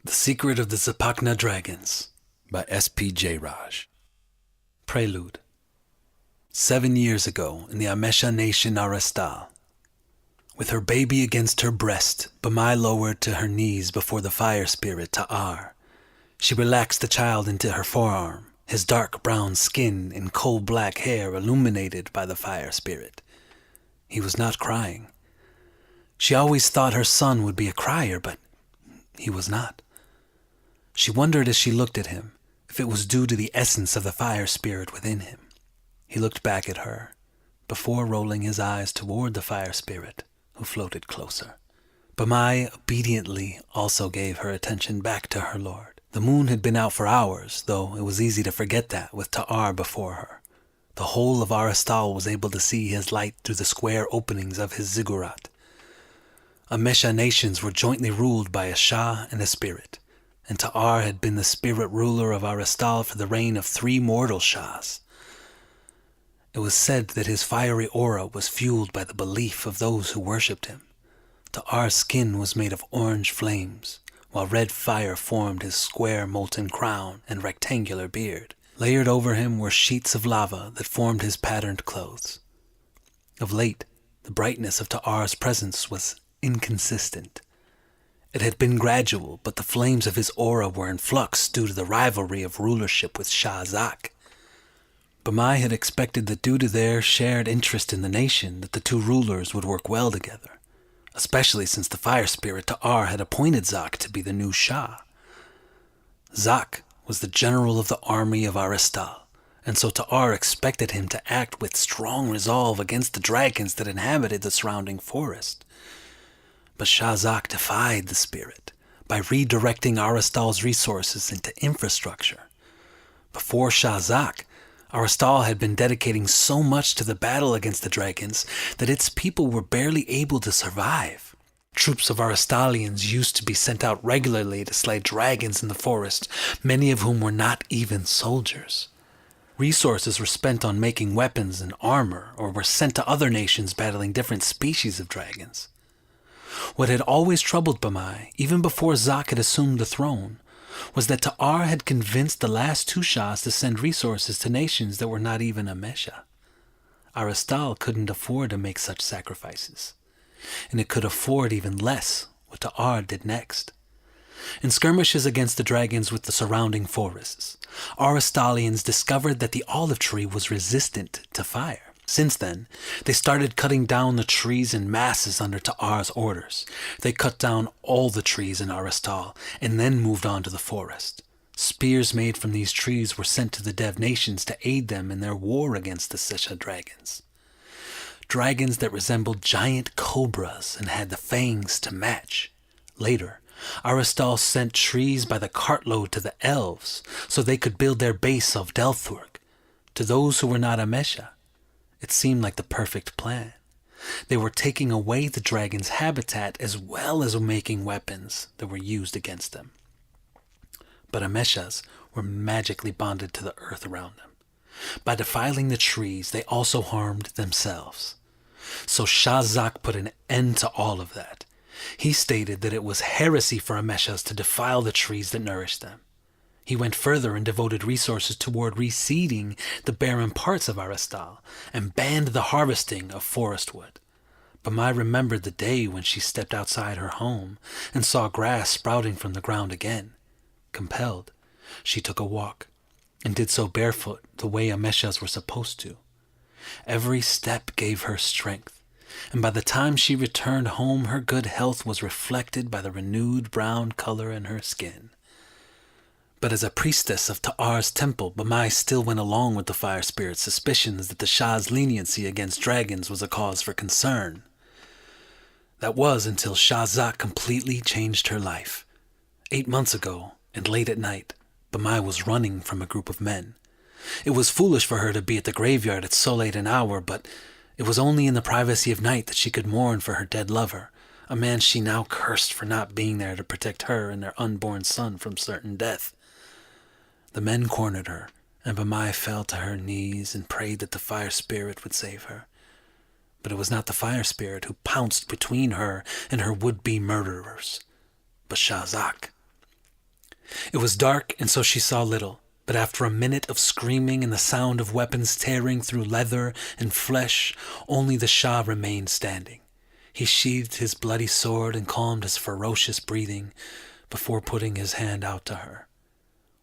The Secret of the Zipacna Dragons by S.P.Jayaraj. Prelude. 7 years ago, in the Amesha nation Aristal, with her baby against her breast, Bamai lowered to her knees before the fire spirit Ta'ar. She relaxed the child into her forearm, his dark brown skin and coal-black hair illuminated by the fire spirit. He was not crying. She always thought her son would be a crier, but he was not. She wondered as she looked at him if it was due to the essence of the fire spirit within him. He looked back at her, before rolling his eyes toward the fire spirit, who floated closer. Bamai obediently also gave her attention back to her lord. The moon had been out for hours, though it was easy to forget that with Ta'ar before her. The whole of Aristal was able to see his light through the square openings of his ziggurat. Amesha nations were jointly ruled by a Shah and a spirit, and Ta'ar had been the spirit ruler of Aristal for the reign of 3 mortal Shahs. It was said that his fiery aura was fueled by the belief of those who worshipped him. Ta'ar's skin was made of orange flames, while red fire formed his square molten crown and rectangular beard. Layered over him were sheets of lava that formed his patterned clothes. Of late, the brightness of Ta'ar's presence was inconsistent. It had been gradual, but the flames of his aura were in flux due to the rivalry of rulership with Shah Zak. Bamai had expected that due to their shared interest in the nation that the 2 rulers would work well together, especially since the fire spirit Ta'ar had appointed Zak to be the new Shah. Zak was the general of the army of Aristal, and so Ta'ar expected him to act with strong resolve against the dragons that inhabited the surrounding forest. But Shah Zak defied the spirit by redirecting Aristal's resources into infrastructure. Before Shah Zak, Aristal had been dedicating so much to the battle against the dragons that its people were barely able to survive. Troops of Aristalians used to be sent out regularly to slay dragons in the forest, many of whom were not even soldiers. Resources were spent on making weapons and armor, or were sent to other nations battling different species of dragons. What had always troubled Bamai, even before Zak had assumed the throne, was that Ta'ar had convinced the last 2 Shahs to send resources to nations that were not even Amesha. Aristal couldn't afford to make such sacrifices, and it could afford even less what Ta'ar did next. In skirmishes against the dragons with the surrounding forests, Aristalians discovered that the olive tree was resistant to fire. Since then, they started cutting down the trees in masses under Ta'ar's orders. They cut down all the trees in Aristal, and then moved on to the forest. Spears made from these trees were sent to the Dev nations to aid them in their war against the Sisha dragons. Dragons that resembled giant cobras and had the fangs to match. Later, Aristal sent trees by the cartload to the elves, so they could build their base of DELTHURK. To those who were not Amesha, it seemed like the perfect plan. They were taking away the dragon's habitat as well as making weapons that were used against them. But ameshas were magically bonded to the earth around them. By defiling the trees, they also harmed themselves. So Shah Zak put an end to all of that. He stated that it was heresy for ameshas to defile the trees that nourished them. He went further and devoted resources toward reseeding the barren parts of Aristal and banned the harvesting of forest wood. Bamai remembered the day when she stepped outside her home and saw grass sprouting from the ground again. Compelled, she took a walk and did so barefoot the way ameshas were supposed to. Every step gave her strength, and by the time she returned home her good health was reflected by the renewed brown color in her skin. But as a priestess of Ta'ar's temple, Bamai still went along with the fire spirit's suspicions that the Shah's leniency against dragons was a cause for concern. That was until Shah Zak completely changed her life. 8 months ago, and late at night, Bamai was running from a group of men. It was foolish for her to be at the graveyard at so late an hour, but it was only in the privacy of night that she could mourn for her dead lover, a man she now cursed for not being there to protect her and their unborn son from certain death. The men cornered her, and Bamai fell to her knees and prayed that the fire spirit would save her. But it was not the fire spirit who pounced between her and her would-be murderers, but Shah Zak. It was dark, and so she saw little, but after a minute of screaming and the sound of weapons tearing through leather and flesh, only the Shah remained standing. He sheathed his bloody sword and calmed his ferocious breathing before putting his hand out to her.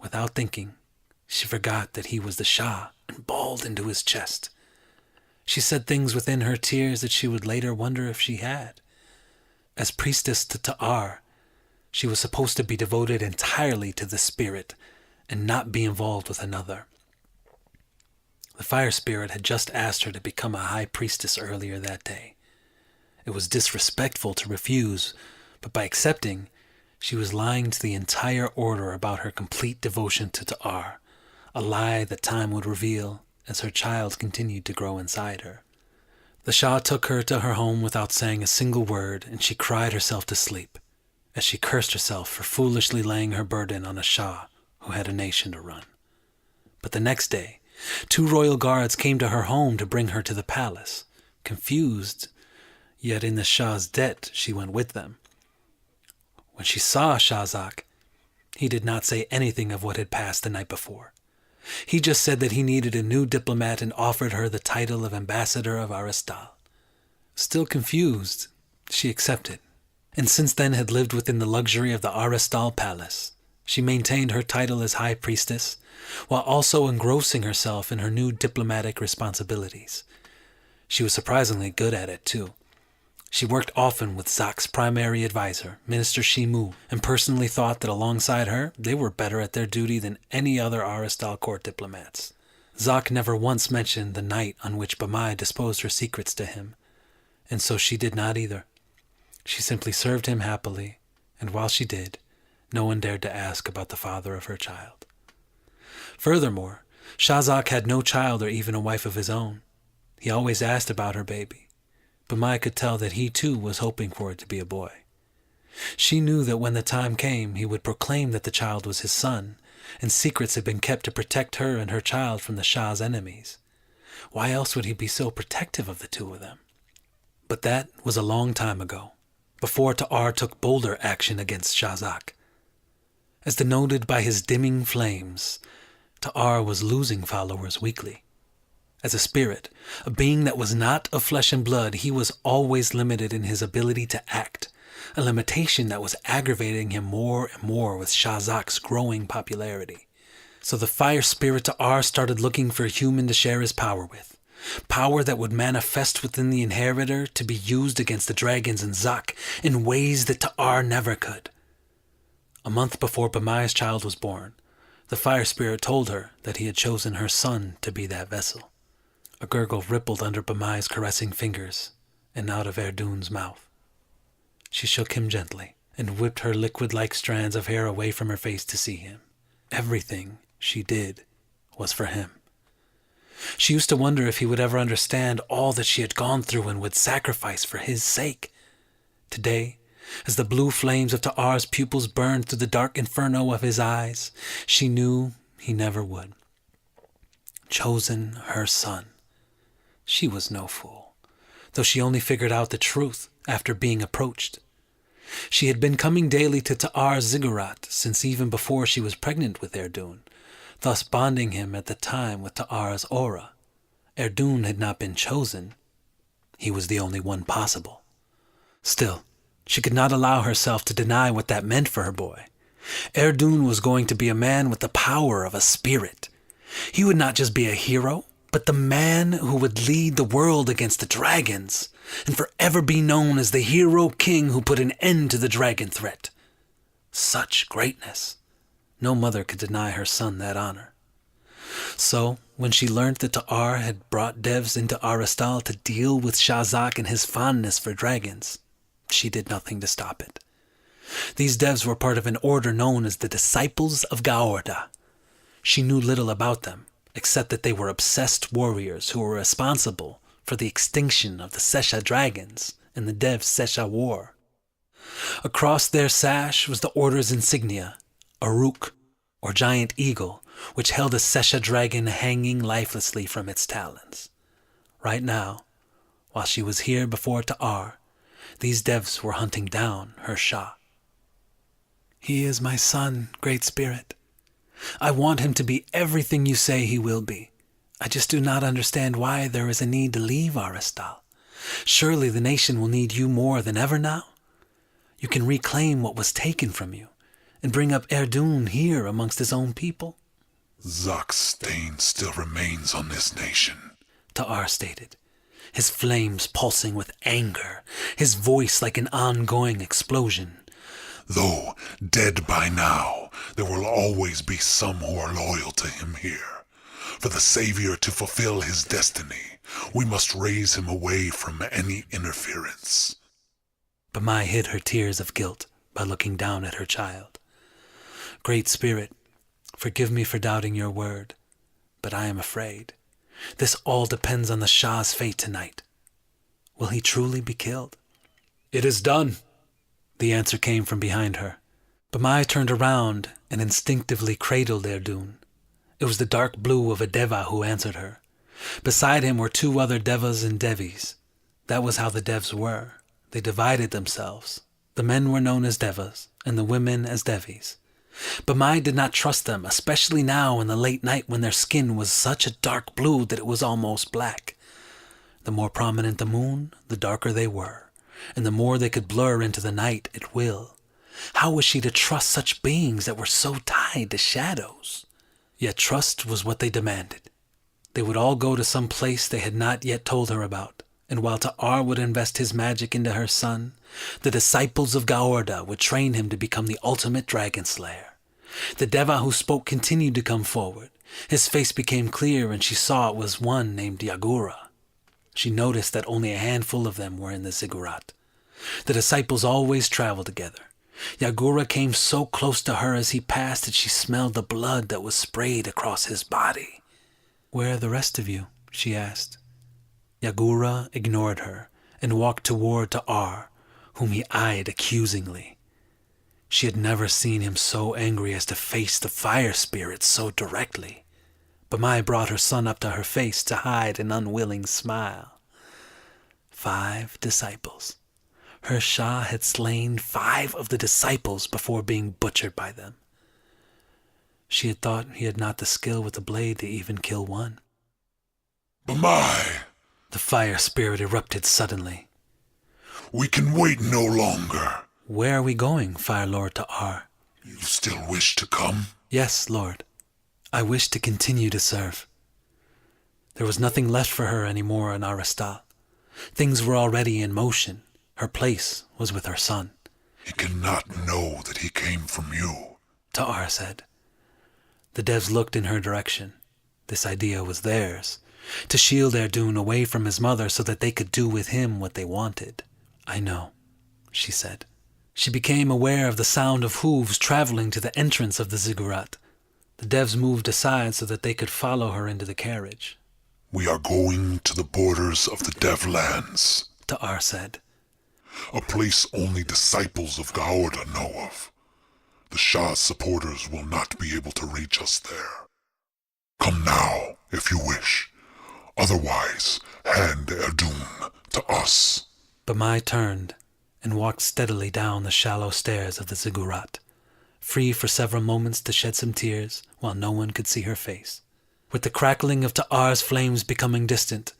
Without thinking, she forgot that he was the Shah and bawled into his chest. She said things within her tears that she would later wonder if she had. As priestess to Ta'ar, she was supposed to be devoted entirely to the spirit and not be involved with another. The fire spirit had just asked her to become a high priestess earlier that day. It was disrespectful to refuse, but by accepting, she was lying to the entire order about her complete devotion to Ta'ar, a lie that time would reveal as her child continued to grow inside her. The Shah took her to her home without saying a single word, and she cried herself to sleep, as she cursed herself for foolishly laying her burden on a Shah who had a nation to run. But the next day, 2 royal guards came to her home to bring her to the palace. Confused, yet in the Shah's debt, she went with them. When she saw Shahzak, he did not say anything of what had passed the night before. He just said that he needed a new diplomat and offered her the title of ambassador of Aristal. Still confused, she accepted, and since then had lived within the luxury of the Aristal palace. She maintained her title as high priestess, while also engrossing herself in her new diplomatic responsibilities. She was surprisingly good at it, too. She worked often with Zak's primary advisor, Minister Shimu, and personally thought that alongside her, they were better at their duty than any other Aristal court diplomats. Zak never once mentioned the night on which Bamai disposed her secrets to him, and so she did not either. She simply served him happily, and while she did, no one dared to ask about the father of her child. Furthermore, Shahzak had no child or even a wife of his own. He always asked about her baby, but Maya could tell that he too was hoping for it to be a boy. She knew that when the time came, he would proclaim that the child was his son, and secrets had been kept to protect her and her child from the Shah's enemies. Why else would he be so protective of the two of them? But that was a long time ago, before Ta'ar took bolder action against Shahzak. As denoted by his dimming flames, Ta'ar was losing followers weekly. As a spirit, a being that was not of flesh and blood, he was always limited in his ability to act, a limitation that was aggravating him more and more with Shahzak's growing popularity. So the fire spirit Ta'ar started looking for a human to share his power with, power that would manifest within the inheritor to be used against the dragons and Zak in ways that Ta'ar never could. A month before Bamai's child was born, the fire spirit told her that he had chosen her son to be that vessel. A gurgle rippled under Bamai's caressing fingers and out of Erdun's mouth. She shook him gently and whipped her liquid-like strands of hair away from her face to see him. Everything she did was for him. She used to wonder if he would ever understand all that she had gone through and would sacrifice for his sake. Today, as the blue flames of Ta'ar's pupils burned through the dark inferno of his eyes, she knew he never would. Chosen her son. She was no fool, though she only figured out the truth after being approached. She had been coming daily to Ta'ar's ziggurat since even before she was pregnant with Erdun, thus bonding him at the time with Ta'ar's aura. Erdun had not been chosen. He was the only one possible. Still, she could not allow herself to deny what that meant for her boy. Erdun was going to be a man with the power of a spirit. He would not just be a hero, but the man who would lead the world against the dragons, and forever be known as the hero king who put an end to the dragon threat. Such greatness. No mother could deny her son that honor. So, when she learned that Ta'ar had brought devs into Aristal to deal with Shahzak and his fondness for dragons, she did nothing to stop it. These devs were part of an order known as the Disciples of Gaorda. She knew little about them, except that they were obsessed warriors who were responsible for the extinction of the Sesha dragons in the Dev-Sesha War. Across their sash was the order's insignia, a rook, or giant eagle, which held a Sesha dragon hanging lifelessly from its talons. Right now, while she was here before Ta'ar, these devs were hunting down her Shah. He is my son, Great Spirit. I want him to be everything you say he will be. I just do not understand why there is a need to leave Aristal. Surely the nation will need you more than ever now. You can reclaim what was taken from you and bring up Erdun here amongst his own people. Zak's stain still remains on this nation, Ta'ar stated, his flames pulsing with anger, his voice like an ongoing explosion. Though dead by now, there will always be some who are loyal to him here. For the Savior to fulfill his destiny, we must raise him away from any interference. Bamai hid her tears of guilt by looking down at her child. Great Spirit, forgive me for doubting your word, but I am afraid. This all depends on the Shah's fate tonight. Will he truly be killed? It is done, the answer came from behind her. Bamai turned around and instinctively cradled Erdun. It was the dark blue of a Deva who answered her. Beside him were 2 other Devas and Devis. That was how the Devs were. They divided themselves. The men were known as Devas, and the women as Devis. Bamai did not trust them, especially now in the late night when their skin was such a dark blue that it was almost black. The more prominent the moon, the darker they were, and the more they could blur into the night at will. How was she to trust such beings that were so tied to shadows? Yet trust was what they demanded. They would all go to some place they had not yet told her about, and while Ta'ar would invest his magic into her son, the disciples of Gaorda would train him to become the ultimate dragon slayer. The Deva who spoke continued to come forward. His face became clear and she saw it was one named Yagura. She noticed that only a handful of them were in the ziggurat. The disciples always traveled together. Yagura came so close to her as he passed that she smelled the blood that was sprayed across his body. "Where are the rest of you?" she asked. Yagura ignored her and walked toward Ta'ar, whom he eyed accusingly. She had never seen him so angry as to face the fire spirit so directly. Bamai brought her son up to her face to hide an unwilling smile. 5 disciples. Her Shah had slain 5 of the disciples before being butchered by them. She had thought he had not the skill with the blade to even kill one. Bamai! The fire spirit erupted suddenly. We can wait no longer. Where are we going, Fire Lord Ta'ar? You still wish to come? Yes, Lord. I wish to continue to serve. There was nothing left for her anymore in Aristal. Things were already in motion. Her place was with her son. He cannot know that he came from you, Ta'ar said. The devs looked in her direction. This idea was theirs, to shield Erdun away from his mother so that they could do with him what they wanted. I know, she said. She became aware of the sound of hooves traveling to the entrance of the ziggurat. The devs moved aside so that they could follow her into the carriage. We are going to the borders of the Devlands, Ta'ar said. A place only disciples of Gaorda know of. The Shah's supporters will not be able to reach us there. Come now, if you wish. Otherwise, hand Erdun to us. Bamai turned and walked steadily down the shallow stairs of the ziggurat, free for several moments to shed some tears while no one could see her face. With the crackling of Ta'ar's flames becoming distant,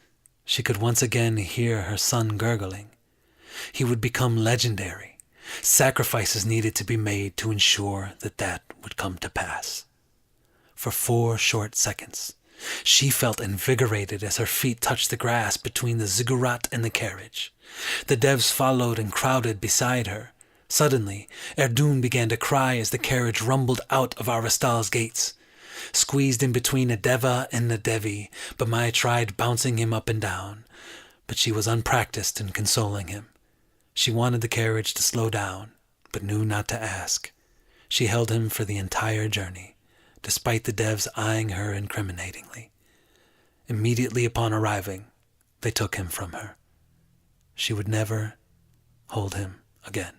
she could once again hear her son gurgling. He would become legendary. Sacrifices needed to be made to ensure that that would come to pass. For 4 short seconds, she felt invigorated as her feet touched the grass between the ziggurat and the carriage. The devs followed and crowded beside her. Suddenly, Erdun began to cry as the carriage rumbled out of Aristal's gates. Squeezed in between a Deva and a Devi, Bamai tried bouncing him up and down, but she was unpracticed in consoling him. She wanted the carriage to slow down, but knew not to ask. She held him for the entire journey, despite the devs eyeing her incriminatingly. Immediately upon arriving, they took him from her. She would never hold him again.